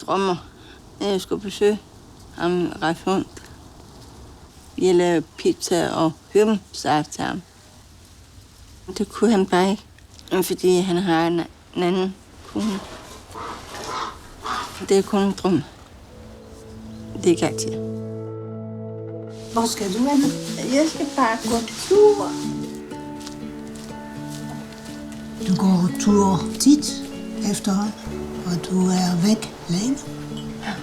drømmer, at jeg skulle besøge ham ret rundt. Jeg lavede pizza og hømsart til ham. Det kunne han bare ikke, fordi han har en anden kone. Det er kun en drøm. Det er ikke altid. Hvor skal du hen? Jeg skal bare gå tur. Du går tur tit efterhånden, og du er væk længe. Ja.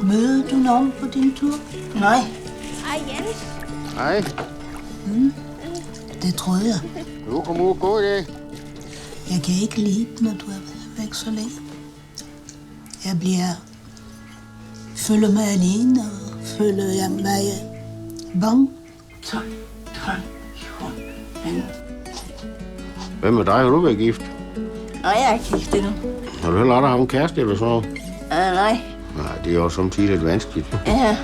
Møder du nogen på din tur? Nej. Hej Jens. Hej. Det tror jeg. Du kommer ud og gå i dag. Jeg kan ikke lide, når du er væk så længe. Jeg føler mig alene, og føler jeg mig bange. 12, 14. Hvad med dig? Har du været gift? Nej, jeg er ikke gift endnu. Har du heller aldrig haft en kæreste eller sådan noget? Nej. Nej, det er jo samtidig lidt vanskeligt. Ja.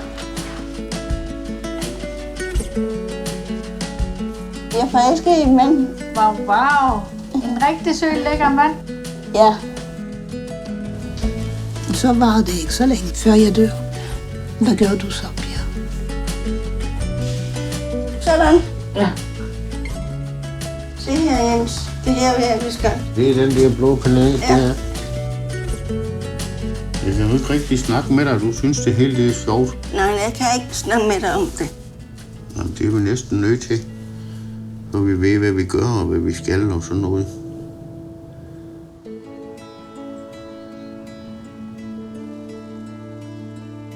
Jeg er forelsket i en mand. Wow. En rigtig sød, lækker mand. Ja. Så var det ikke så længe, før jeg dør. Hvad gør du så, Pia? Sådan. Ja. Se her, Jens. Det her vil jeg skal. Det er den der blå kanal, Ja. der. Jeg kan jo ikke rigtig snakke med dig. Du synes, det hele det er sjovt. Nej, jeg kan ikke snakke med dig om det. Jamen, det er vi næsten nødt til. Når vi ved, hvad vi gør og hvad vi skal og sådan noget.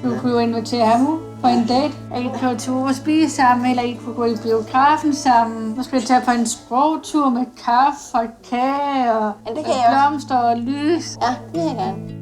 Du kunne jo invitere ham ud på en date. I kan gå tur og spise sammen, eller I kunne gå i biografen sammen. Måske tage på en sprogtur med kaffe og kage og Ja, det kan jeg også. blomster og lys. Ja, det er jeg gerne.